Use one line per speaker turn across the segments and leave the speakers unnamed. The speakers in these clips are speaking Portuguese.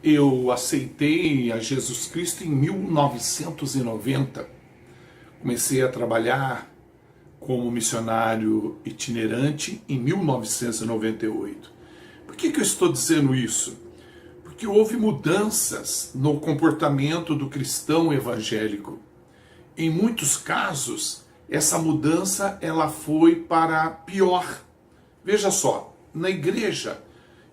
Eu aceitei a Jesus Cristo em 1990. Comecei a trabalhar como missionário itinerante em 1998. Por que eu estou dizendo isso? Porque houve mudanças no comportamento do cristão evangélico. Em muitos casos, essa mudança ela foi para pior. Veja só, na igreja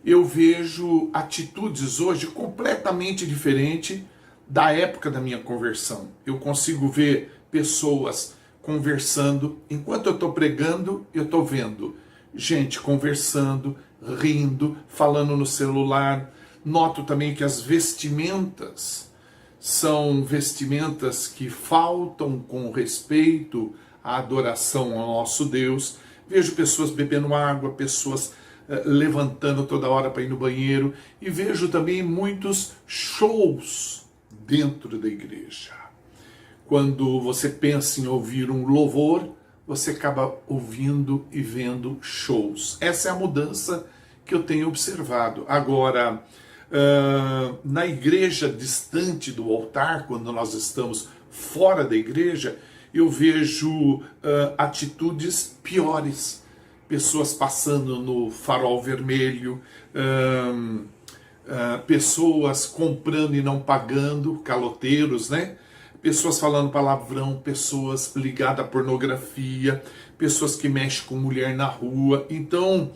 eu vejo atitudes hoje completamente diferentes da época da minha conversão. Eu consigo ver pessoas conversando, enquanto eu estou pregando, eu estou vendo gente conversando, rindo, falando no celular. Noto também que as vestimentas são vestimentas que faltam com respeito à adoração ao nosso Deus. Vejo pessoas bebendo água, pessoas levantando toda hora para ir no banheiro, e vejo também muitos shows dentro da igreja. Quando você pensa em ouvir um louvor, você acaba ouvindo e vendo shows. Essa é a mudança que eu tenho observado. Agora, na igreja distante do altar, quando nós estamos fora da igreja, eu vejo atitudes piores. Pessoas passando no farol vermelho, pessoas comprando e não pagando, caloteiros, né? Pessoas falando palavrão, pessoas ligadas à pornografia, pessoas que mexem com mulher na rua. Então,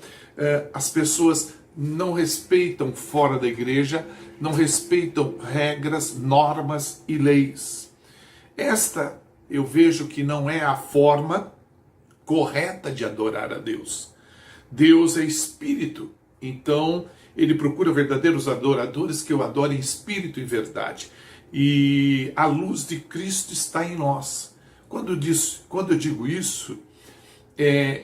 as pessoas não respeitam fora da igreja, não respeitam regras, normas e leis. Esta eu vejo que não é a forma correta de adorar a Deus. Deus é espírito, então ele procura verdadeiros adoradores que o adorem em espírito e verdade. E a luz de Cristo está em nós. Quando eu digo isso,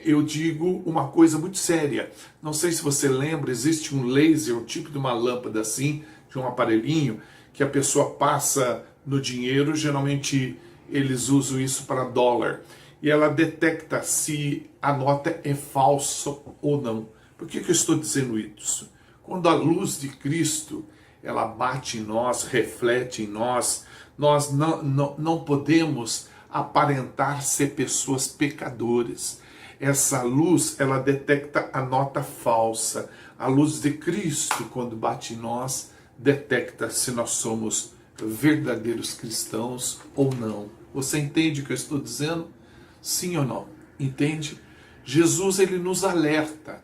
eu digo uma coisa muito séria. Não sei se você lembra, existe um laser, um tipo de uma lâmpada assim, de um aparelhinho, que a pessoa passa no dinheiro. Geralmente eles usam isso para dólar. E ela detecta se a nota é falsa ou não. Por que eu estou dizendo isso? Quando a luz de Cristo ela bate em nós, reflete em nós, nós não podemos aparentar ser pessoas pecadoras. Essa luz, ela detecta a nota falsa. A luz de Cristo, quando bate em nós, detecta se nós somos verdadeiros cristãos ou não. Você entende o que eu estou dizendo? Sim ou não? Entende? Jesus ele nos alerta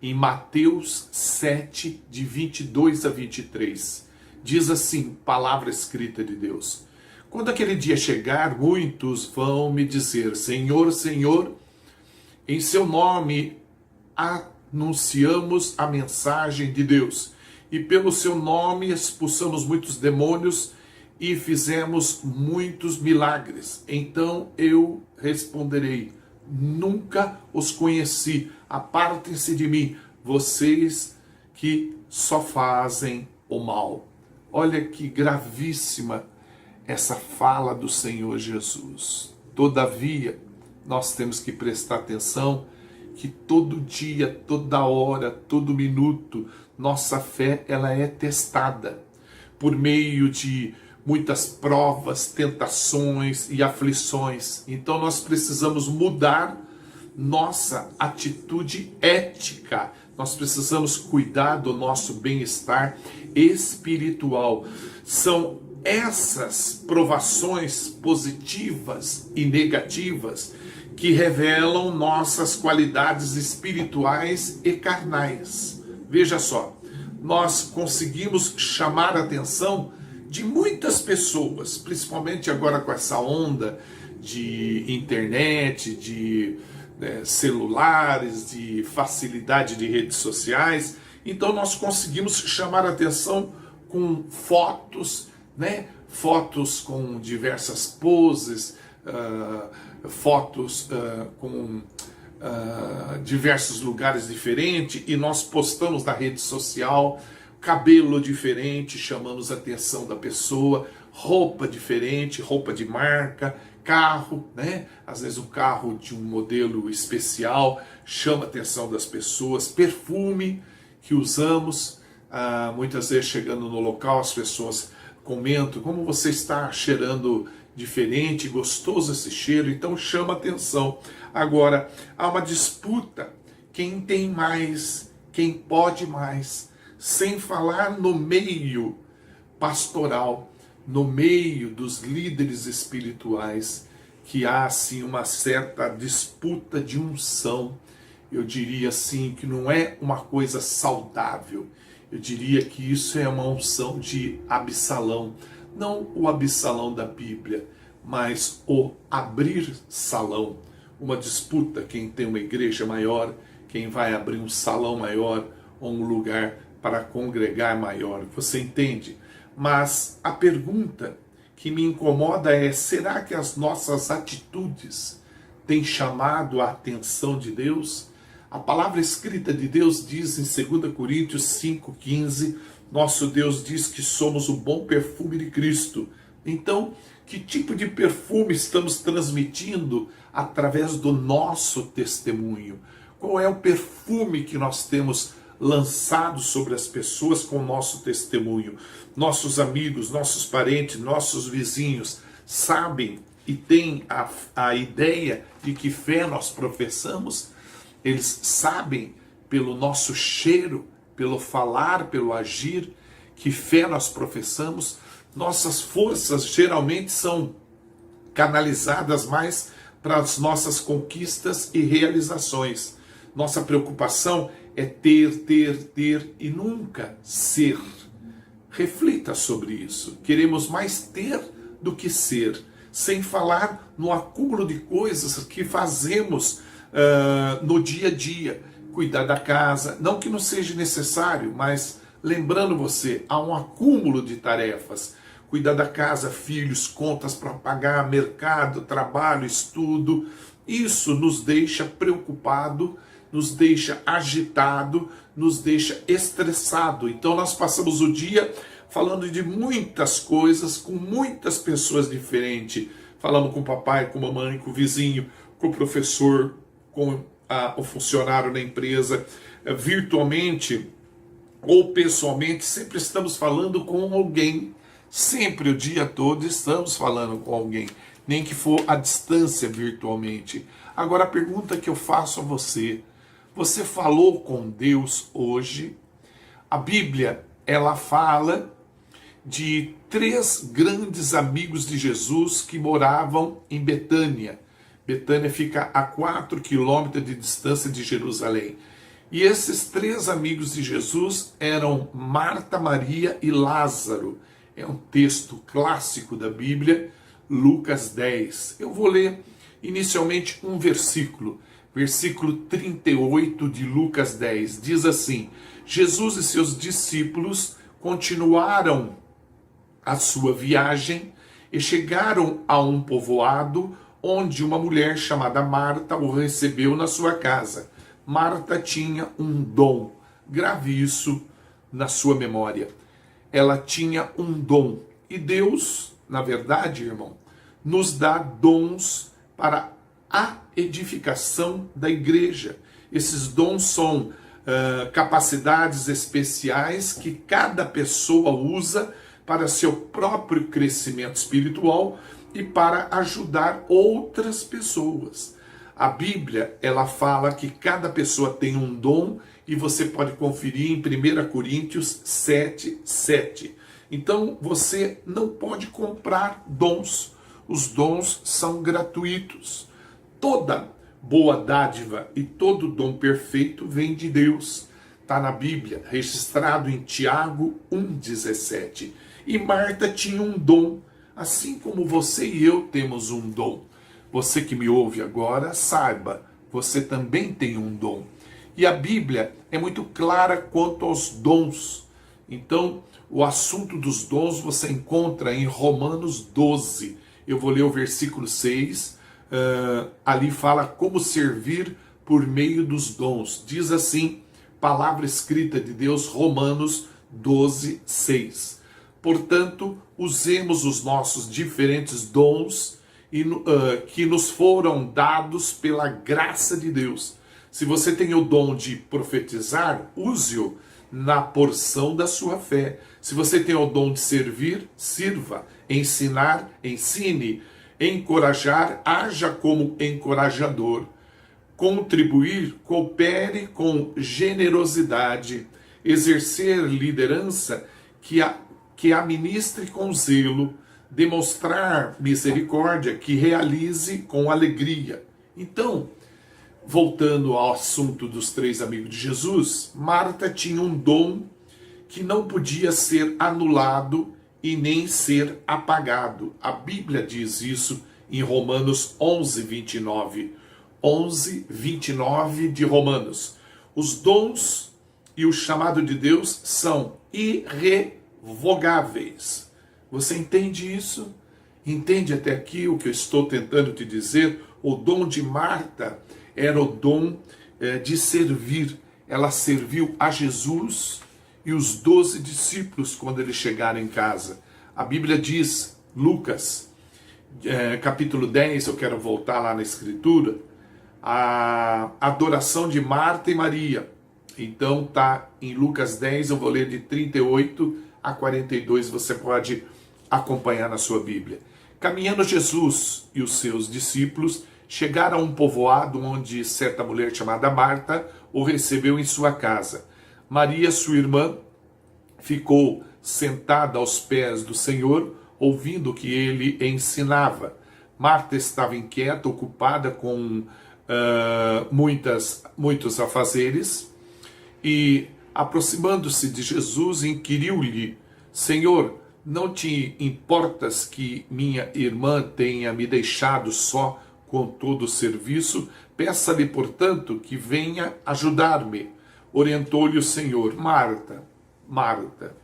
em Mateus 7, de 22 a 23. Diz assim, palavra escrita de Deus: quando aquele dia chegar, muitos vão me dizer: Senhor, Senhor, em seu nome anunciamos a mensagem de Deus, e pelo seu nome expulsamos muitos demônios e fizemos muitos milagres. Então eu responderei: nunca os conheci, apartem-se de mim, vocês que só fazem o mal. Olha que gravíssima essa fala do Senhor Jesus. Todavia, nós temos que prestar atenção que todo dia, toda hora, todo minuto, nossa fé ela é testada por meio de muitas provas, tentações e aflições. Então nós precisamos mudar nossa atitude ética. Nós precisamos cuidar do nosso bem-estar espiritual. São essas provações positivas e negativas que revelam nossas qualidades espirituais e carnais. Veja só, nós conseguimos chamar a atenção de muitas pessoas, principalmente agora com essa onda de internet, de celulares, de facilidade de redes sociais. Então nós conseguimos chamar a atenção com fotos, fotos com diversas poses, fotos com diversos lugares diferentes, e nós postamos na rede social. Cabelo diferente, chamamos a atenção da pessoa, roupa diferente, roupa de marca, carro, às vezes um carro de um modelo especial chama a atenção das pessoas, perfume que usamos, Muitas vezes chegando no local as pessoas comentam como você está cheirando diferente, gostoso esse cheiro, então chama atenção. Agora, há uma disputa, quem tem mais, quem pode mais, sem falar no meio pastoral, no meio dos líderes espirituais, que há assim uma certa disputa de unção. Eu diria assim que não é uma coisa saudável. Eu diria que isso é uma unção de Absalão, não o Absalão da Bíblia, mas o abrir salão, uma disputa, quem tem uma igreja maior, quem vai abrir um salão maior ou um lugar para congregar maior. Você entende? Mas a pergunta que me incomoda é: será que as nossas atitudes têm chamado a atenção de Deus? A palavra escrita de Deus diz em 2 Coríntios 5,15, nosso Deus diz que somos o bom perfume de Cristo. Então, que tipo de perfume estamos transmitindo através do nosso testemunho? Qual é o perfume que nós temos lançado sobre as pessoas com o nosso testemunho? Nossos amigos, nossos parentes, nossos vizinhos sabem e têm a ideia de que fé nós professamos? Eles sabem pelo nosso cheiro, pelo falar, pelo agir, que fé nós professamos? Nossas forças geralmente são canalizadas mais para as nossas conquistas e realizações. Nossa preocupação é ter e nunca ser. Reflita sobre isso. Queremos mais ter do que ser, sem falar no acúmulo de coisas que fazemos no dia a dia. Cuidar da casa, não que não seja necessário, mas lembrando você, há um acúmulo de tarefas. Cuidar da casa, filhos, contas para pagar, mercado, trabalho, estudo. Isso nos deixa preocupado, nos deixa agitado, nos deixa estressado. Então nós passamos o dia falando de muitas coisas, com muitas pessoas diferentes. Falamos com o papai, com a mamãe, com o vizinho, com o professor, com o funcionário da empresa, virtualmente ou pessoalmente, sempre estamos falando com alguém. Sempre, o dia todo, estamos falando com alguém, nem que for à distância virtualmente. Agora a pergunta que eu faço a você: você falou com Deus hoje? A Bíblia, ela fala de 3 grandes amigos de Jesus que moravam em Betânia. Betânia fica a 4 quilômetros de distância de Jerusalém. E esses 3 amigos de Jesus eram Marta, Maria e Lázaro. É um texto clássico da Bíblia, Lucas 10. Eu vou ler inicialmente um versículo. Versículo 38 de Lucas 10. Diz assim: Jesus e seus discípulos continuaram a sua viagem e chegaram a um povoado onde uma mulher chamada Marta o recebeu na sua casa. Marta tinha um dom. Grave isso na sua memória. Ela tinha um dom. E Deus, na verdade, irmão, nos dá dons para a edificação da igreja. Esses dons são capacidades especiais que cada pessoa usa para seu próprio crescimento espiritual e para ajudar outras pessoas. A Bíblia, ela fala que cada pessoa tem um dom e você pode conferir em 1 Coríntios 7:7. Então, você não pode comprar dons. Os dons são gratuitos. Toda boa dádiva e todo dom perfeito vem de Deus. Está na Bíblia, registrado em Tiago 1,17. E Marta tinha um dom, assim como você e eu temos um dom. Você que me ouve agora, saiba, você também tem um dom. E a Bíblia é muito clara quanto aos dons. Então, o assunto dos dons você encontra em Romanos 12. Eu vou ler o versículo 6. Ali fala como servir por meio dos dons. Diz assim, palavra escrita de Deus, Romanos 12, 6. Portanto, usemos os nossos diferentes dons que nos foram dados pela graça de Deus. Se você tem o dom de profetizar, use-o na porção da sua fé. Se você tem o dom de servir, sirva. Ensinar, ensine. Encorajar, haja como encorajador. Contribuir, coopere com generosidade. Exercer liderança, que administre com zelo. Demonstrar misericórdia, que realize com alegria. Então, voltando ao assunto dos 3 amigos de Jesus, Marta tinha um dom que não podia ser anulado e nem ser apagado. A Bíblia diz isso em Romanos 11, 29. 11, 29 de Romanos. Os dons e o chamado de Deus são irrevogáveis. Você entende isso? Entende até aqui o que eu estou tentando te dizer? O dom de Marta era o dom de servir. Ela serviu a Jesus e os 12 discípulos quando eles chegaram em casa. A Bíblia diz, Lucas, capítulo 10, eu quero voltar lá na Escritura, a adoração de Marta e Maria. Então está em Lucas 10, eu vou ler de 38 a 42, você pode acompanhar na sua Bíblia. Caminhando Jesus e os seus discípulos chegaram a um povoado onde certa mulher chamada Marta o recebeu em sua casa. Maria, sua irmã, ficou sentada aos pés do Senhor, ouvindo o que ele ensinava. Marta estava inquieta, ocupada com muitos afazeres, e aproximando-se de Jesus, inquiriu-lhe: Senhor, não te importas que minha irmã tenha me deixado só com todo o serviço? Peça-lhe, portanto, que venha ajudar-me. Orientou-lhe o Senhor: Marta, Marta,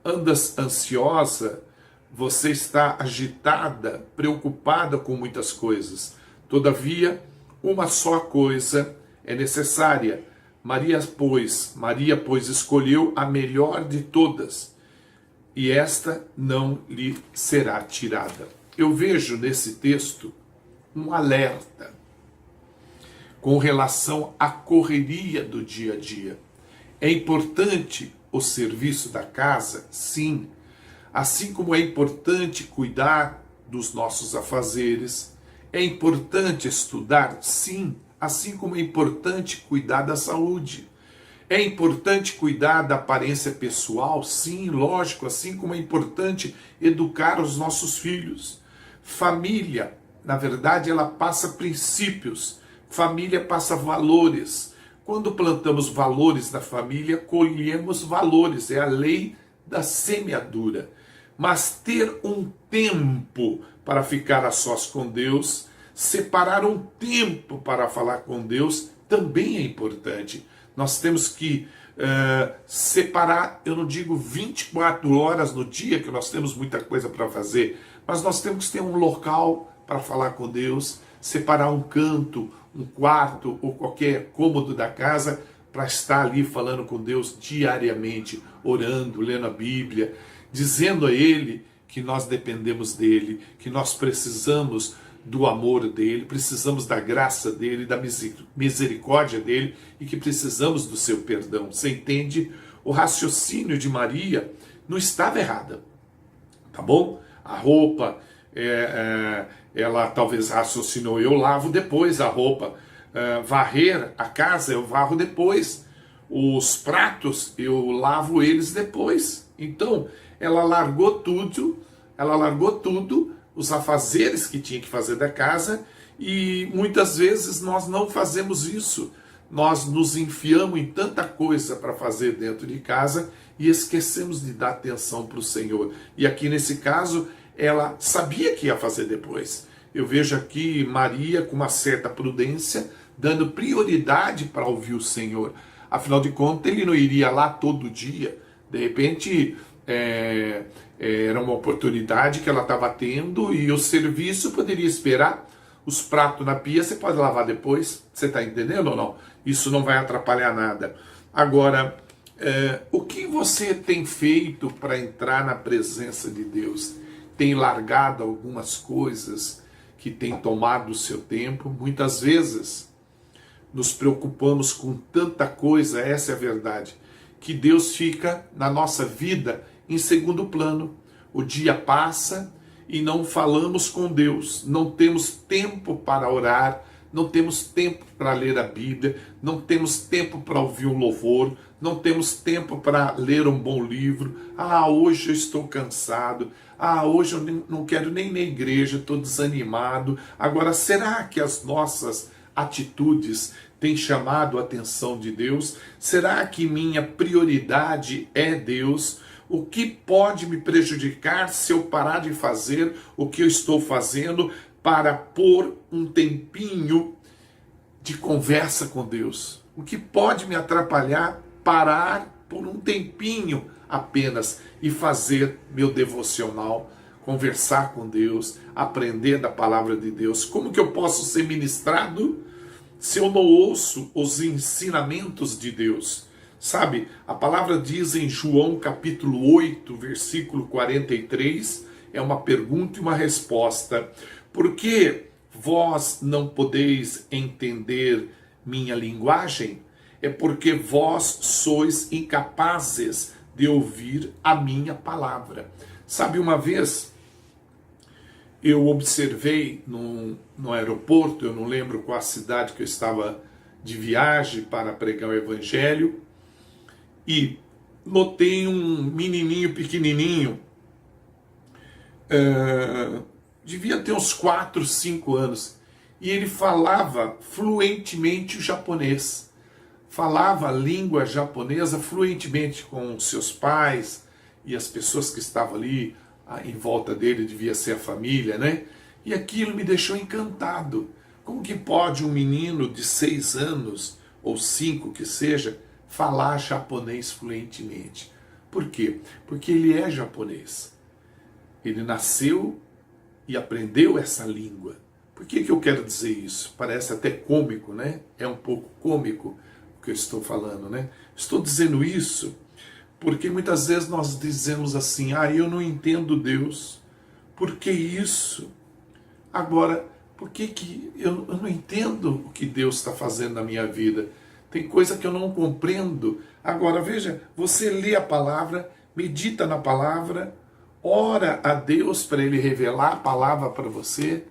andas ansiosa, você está agitada, preocupada com muitas coisas. Todavia, uma só coisa é necessária. Maria, pois, escolheu a melhor de todas, e esta não lhe será tirada. Eu vejo nesse texto um alerta com relação à correria do dia a dia. É importante o serviço da casa? Sim. Assim como é importante cuidar dos nossos afazeres, é importante estudar? Sim. Assim como é importante cuidar da saúde. É importante cuidar da aparência pessoal? Sim, lógico, assim como é importante educar os nossos filhos. Família, na verdade, ela passa princípios. Família passa valores. Quando plantamos valores na família, colhemos valores. É a lei da semeadura. Mas ter um tempo para ficar a sós com Deus, separar um tempo para falar com Deus, também é importante. Nós temos que separar, eu não digo 24 horas no dia, que nós temos muita coisa para fazer, mas nós temos que ter um local para falar com Deus, separar um canto, um quarto ou qualquer cômodo da casa para estar ali falando com Deus diariamente, orando, lendo a Bíblia, dizendo a Ele que nós dependemos dEle, que nós precisamos do amor dEle, precisamos da graça dEle, da misericórdia dEle e que precisamos do seu perdão. Você entende? O raciocínio de Maria não estava errada, tá bom? A roupa, ela talvez raciocinou: eu lavo depois a roupa. Varrer a casa eu varro depois. Os pratos eu lavo eles depois. Então, ela largou tudo, os afazeres que tinha que fazer da casa, e muitas vezes nós não fazemos isso. Nós nos enfiamos em tanta coisa para fazer dentro de casa e esquecemos de dar atenção para o Senhor. E aqui nesse caso, ela sabia que ia fazer depois. Eu vejo aqui Maria com uma certa prudência, dando prioridade para ouvir o Senhor. Afinal de contas, ele não iria lá todo dia. De repente, era uma oportunidade que ela estava tendo e o serviço poderia esperar. Os pratos na pia você pode lavar depois. Você está entendendo ou não? Isso não vai atrapalhar nada. Agora, o que você tem feito para entrar na presença de Deus? Tem largado algumas coisas que têm tomado o seu tempo? Muitas vezes nos preocupamos com tanta coisa, essa é a verdade, que Deus fica na nossa vida em segundo plano. O dia passa e não falamos com Deus, não temos tempo para orar, não temos tempo para ler a Bíblia, não temos tempo para ouvir um louvor, não temos tempo para ler um bom livro. Hoje eu estou cansado. Hoje eu não quero nem ir na igreja, estou desanimado. Agora, será que as nossas atitudes têm chamado a atenção de Deus? Será que minha prioridade é Deus? O que pode me prejudicar se eu parar de fazer o que eu estou fazendo para pôr um tempinho de conversa com Deus? O que pode me atrapalhar parar por um tempinho apenas e fazer meu devocional, conversar com Deus, aprender da palavra de Deus? Como que eu posso ser ministrado se eu não ouço os ensinamentos de Deus? Sabe, a palavra diz em João capítulo 8, versículo 43, é uma pergunta e uma resposta. Por que vós não podeis entender minha linguagem? É porque vós sois incapazes de ouvir a minha palavra. Sabe, uma vez eu observei no aeroporto, eu não lembro qual a cidade que eu estava de viagem para pregar o evangelho, e notei um menininho pequenininho, devia ter uns 4, 5 anos, e ele falava fluentemente o japonês, falava a língua japonesa fluentemente com seus pais e as pessoas que estavam ali em volta dele, devia ser a família, né? E aquilo me deixou encantado. Como que pode um menino de 6 anos, ou 5 que seja, falar japonês fluentemente? Por quê? Porque ele é japonês. Ele nasceu e aprendeu essa língua. Por que eu quero dizer isso? Parece até cômico, né? É um pouco cômico o que eu estou falando, né? Estou dizendo isso porque muitas vezes nós dizemos assim: eu não entendo Deus. Por que isso? Agora, por que eu não entendo o que Deus está fazendo na minha vida? Tem coisa que eu não compreendo. Agora, veja, você lê a palavra, medita na palavra, ora a Deus para Ele revelar a palavra para você.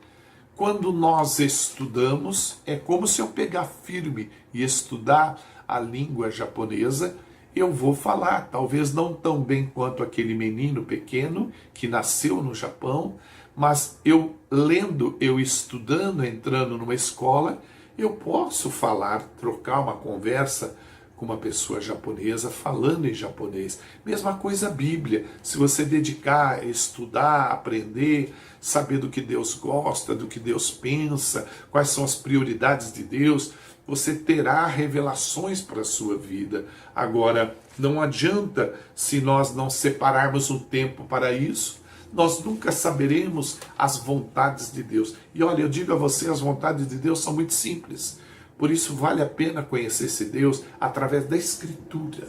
Quando nós estudamos, é como se eu pegar firme e estudar a língua japonesa, eu vou falar, talvez não tão bem quanto aquele menino pequeno que nasceu no Japão, mas eu lendo, eu estudando, entrando numa escola, eu posso falar, trocar uma conversa com uma pessoa japonesa falando em japonês. Mesma coisa a Bíblia. Se você dedicar, estudar, aprender, saber do que Deus gosta, do que Deus pensa, quais são as prioridades de Deus, você terá revelações para a sua vida. Agora, não adianta se nós não separarmos um tempo para isso, nós nunca saberemos as vontades de Deus. E olha, eu digo a você, as vontades de Deus são muito simples. Por isso vale a pena conhecer esse Deus através da Escritura.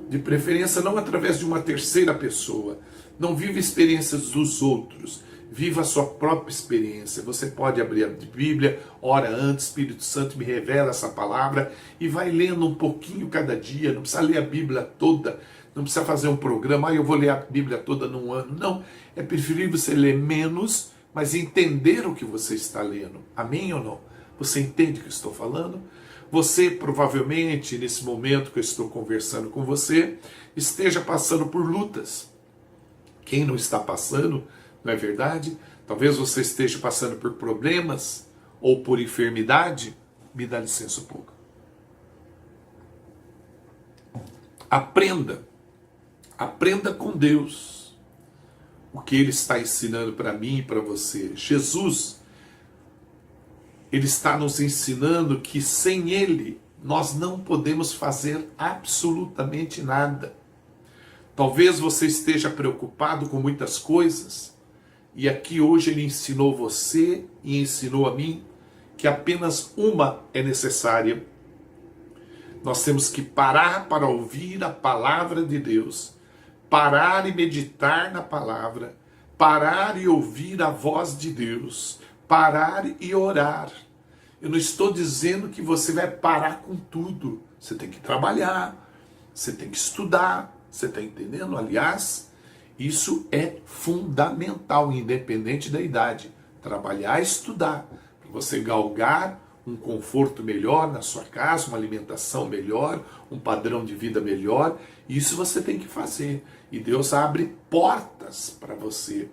De preferência não através de uma terceira pessoa. Não viva experiências dos outros. Viva a sua própria experiência. Você pode abrir a Bíblia, ora antes, Espírito Santo me revela essa palavra, e vai lendo um pouquinho cada dia. Não precisa ler a Bíblia toda. Não precisa fazer um programa, eu vou ler a Bíblia toda num ano. Não, é preferível você ler menos, mas entender o que você está lendo. Amém ou não? Você entende o que eu estou falando? Você provavelmente, nesse momento que eu estou conversando com você, esteja passando por lutas. Quem não está passando, não é verdade? Talvez você esteja passando por problemas ou por enfermidade. Me dá licença um pouco. Aprenda com Deus o que Ele está ensinando para mim e para você. Jesus, Ele está nos ensinando que sem Ele nós não podemos fazer absolutamente nada. Talvez você esteja preocupado com muitas coisas, e aqui hoje Ele ensinou você e ensinou a mim que apenas uma é necessária. Nós temos que parar para ouvir a palavra de Deus, parar e meditar na palavra, parar e ouvir a voz de Deus, parar e orar. Eu não estou dizendo que você vai parar com tudo. Você tem que trabalhar, você tem que estudar, você está entendendo? Aliás, isso é fundamental, independente da idade. Trabalhar e estudar, para você galgar um conforto melhor na sua casa, uma alimentação melhor, um padrão de vida melhor. Isso você tem que fazer. E Deus abre portas para você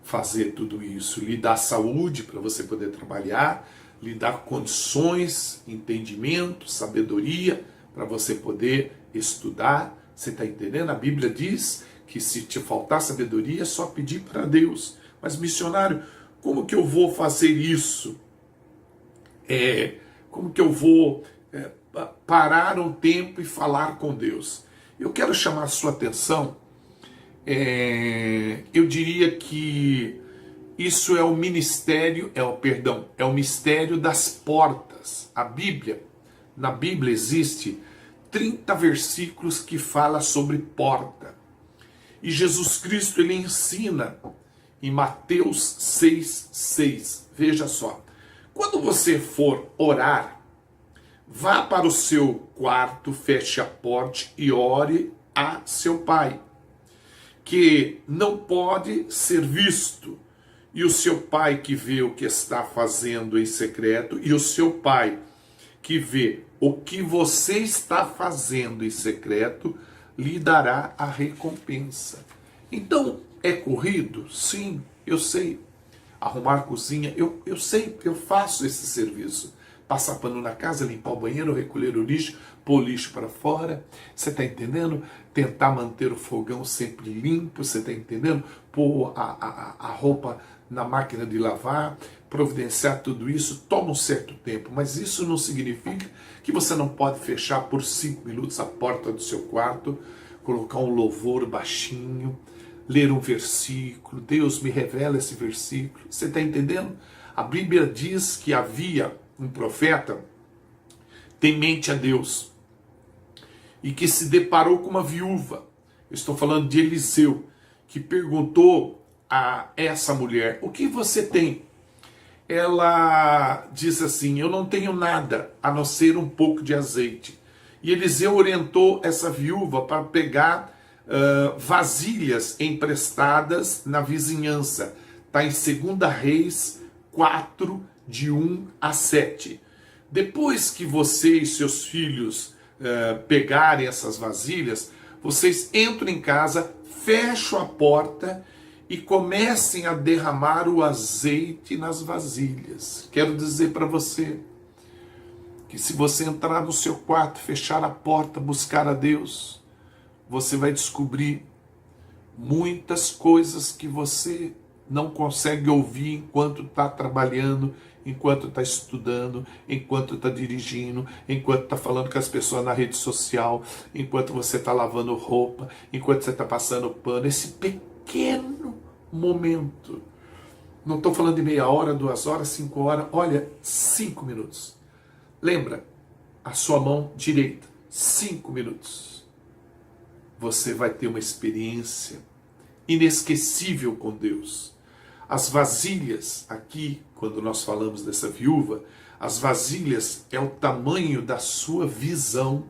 fazer tudo isso. Lhe dá saúde para você poder trabalhar, lhe dá condições, entendimento, sabedoria para você poder estudar. Você está entendendo? A Bíblia diz que se te faltar sabedoria, é só pedir para Deus. Mas, missionário, como que eu vou fazer isso? Como que eu vou parar um tempo e falar com Deus? Eu quero chamar a sua atenção. Eu diria que isso é o ministério, é o mistério das portas. Na Bíblia existe 30 versículos que fala sobre porta. E Jesus Cristo, ele ensina em Mateus 6,6. Veja só. Quando você for orar, vá para o seu quarto, feche a porta e ore a seu pai, que não pode ser visto. E o seu pai que vê o que está fazendo em secreto, e o seu pai que vê o que você está fazendo em secreto, lhe dará a recompensa. Então, é corrido? Sim, eu sei. Arrumar a cozinha, eu sei, eu faço esse serviço. Passar pano na casa, limpar o banheiro, recolher o lixo, pôr o lixo para fora. Você está entendendo? Tentar manter o fogão sempre limpo, você está entendendo? Pôr a roupa na máquina de lavar, providenciar tudo isso, toma um certo tempo. Mas isso não significa que você não pode fechar por 5 minutos a porta do seu quarto, colocar um louvor baixinho, ler um versículo. Deus me revela esse versículo. Você está entendendo? A Bíblia diz que havia um profeta temente a Deus e que se deparou com uma viúva. Eu estou falando de Eliseu, que perguntou a essa mulher: o que você tem? Ela diz assim: eu não tenho nada a não ser um pouco de azeite. E Eliseu orientou essa viúva para pegar vasilhas emprestadas na vizinhança. Está em 2 Reis 4, de 1 a 7. Depois que você e seus filhos pegarem essas vasilhas, vocês entram em casa, fecham a porta e comecem a derramar o azeite nas vasilhas. Quero dizer para você que se você entrar no seu quarto, fechar a porta, buscar a Deus, você vai descobrir muitas coisas que você não consegue ouvir enquanto está trabalhando, enquanto está estudando, enquanto está dirigindo, enquanto está falando com as pessoas na rede social, enquanto você está lavando roupa, enquanto você está passando pano. Esse pequeno momento, não estou falando de meia hora, 2 horas, 5 horas, olha, 5 minutos. Lembra, a sua mão direita, 5 minutos. Você vai ter uma experiência inesquecível com Deus. As vasilhas, aqui, quando nós falamos dessa viúva, as vasilhas é o tamanho da sua visão.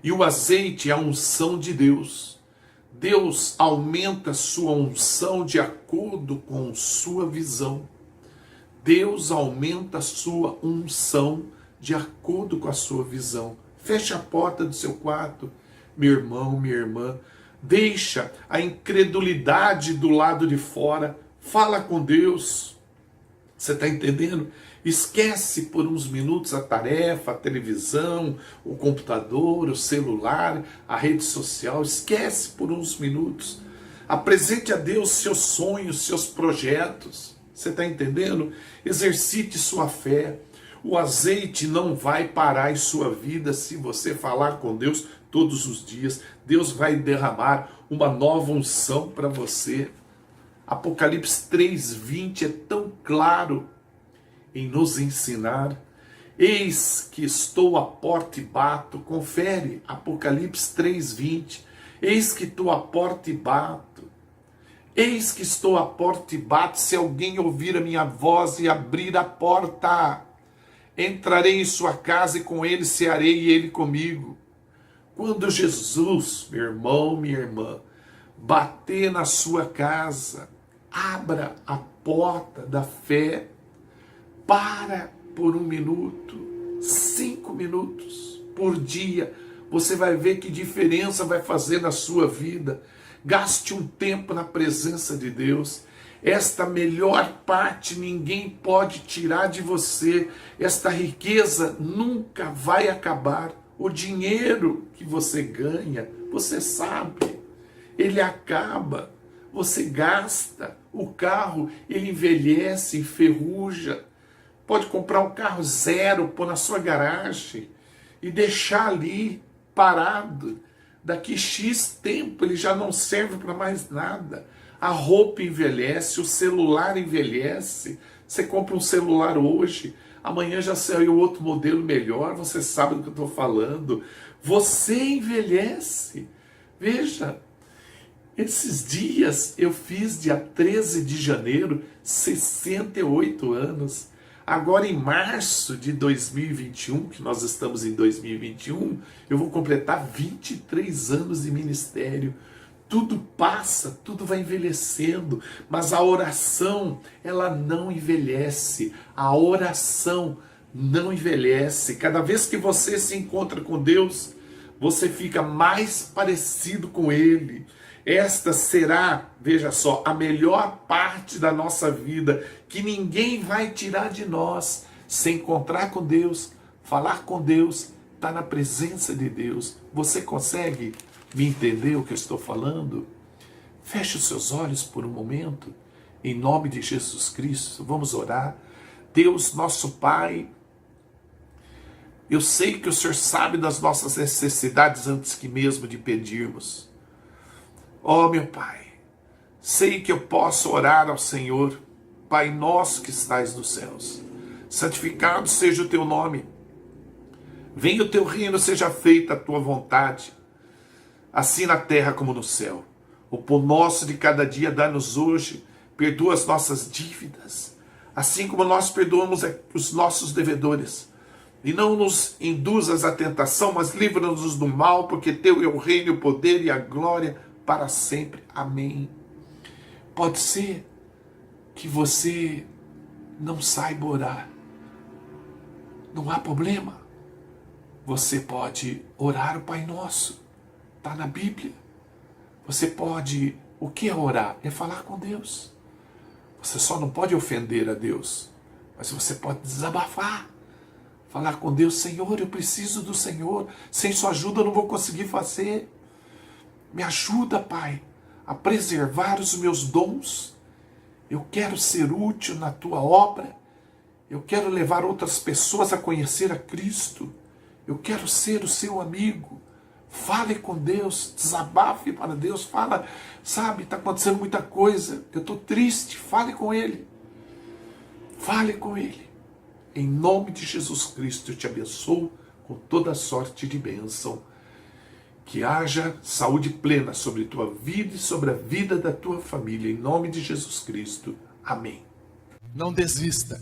E o azeite é a unção de Deus. Deus aumenta a sua unção de acordo com sua visão. Deus aumenta a sua unção de acordo com a sua visão. Feche a porta do seu quarto, meu irmão, minha irmã. Deixa a incredulidade do lado de fora. Fala com Deus. Você está entendendo? Esquece por uns minutos a tarefa, a televisão, o computador, o celular, a rede social. Esquece por uns minutos. Apresente a Deus seus sonhos, seus projetos. Você está entendendo? Exercite sua fé. O azeite não vai parar em sua vida se você falar com Deus todos os dias. Deus vai derramar uma nova unção para você. Apocalipse 3:20 é tão claro em nos ensinar. Eis que estou à porta e bato. Confere, Apocalipse 3:20. Eis que estou à porta e bato. Eis que estou à porta e bato. Se alguém ouvir a minha voz e abrir a porta, entrarei em sua casa e com ele cearei e ele comigo. Quando Jesus, meu irmão, minha irmã, bater na sua casa, abra a porta da fé, para por 1 minuto, 5 minutos por dia. Você vai ver que diferença vai fazer na sua vida. Gaste um tempo na presença de Deus. Esta melhor parte ninguém pode tirar de você. Esta riqueza nunca vai acabar. O dinheiro que você ganha, você sabe, ele acaba. Você gasta. O carro, ele envelhece, enferruja. Pode comprar um carro zero, pôr na sua garagem e deixar ali parado. Daqui X tempo ele já não serve para mais nada. A roupa envelhece, o celular envelhece. Você compra um celular hoje, amanhã já saiu outro modelo melhor, você sabe do que eu estou falando. Você envelhece. Veja, esses dias eu fiz, dia 13 de janeiro, 68 anos. Agora em março de 2021, que nós estamos em 2021, eu vou completar 23 anos de ministério. Tudo passa, tudo vai envelhecendo, mas a oração, ela não envelhece. A oração não envelhece. Cada vez que você se encontra com Deus, você fica mais parecido com Ele. Esta será, veja só, a melhor parte da nossa vida, que ninguém vai tirar de nós. Se encontrar com Deus, falar com Deus, estar na presença de Deus. Você consegue me entender o que eu estou falando? Feche os seus olhos por um momento, em nome de Jesus Cristo, vamos orar. Deus, nosso Pai, eu sei que o Senhor sabe das nossas necessidades antes que mesmo de pedirmos. Ó meu Pai, sei que eu posso orar ao Senhor. Pai nosso que estais nos céus, santificado seja o teu nome. Venha o teu reino, seja feita a tua vontade, assim na terra como no céu. O pão nosso de cada dia dá-nos hoje, perdoa as nossas dívidas, assim como nós perdoamos os nossos devedores. E não nos induzas à tentação, mas livra-nos do mal, porque teu é o reino, o poder e a glória para sempre. Amém. Pode ser que você não saiba orar. Não há problema. Você pode orar o Pai Nosso. Está na Bíblia. Você pode... O que é orar? É falar com Deus. Você só não pode ofender a Deus, mas você pode desabafar. Falar com Deus: Senhor, eu preciso do Senhor. Sem sua ajuda eu não vou conseguir fazer. Me ajuda, Pai, a preservar os meus dons. Eu quero ser útil na tua obra. Eu quero levar outras pessoas a conhecer a Cristo. Eu quero ser o seu amigo. Fale com Deus, desabafe para Deus. Fala, sabe, está acontecendo muita coisa. Eu estou triste. Fale com Ele. Fale com Ele. Em nome de Jesus Cristo, eu te abençoo com toda sorte de bênção. Que haja saúde plena sobre tua vida e sobre a vida da tua família. Em nome de Jesus Cristo. Amém.
Não desista.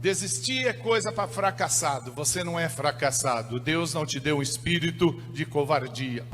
Desistir é coisa para fracassado. Você não é fracassado. Deus não te deu um espírito de covardia.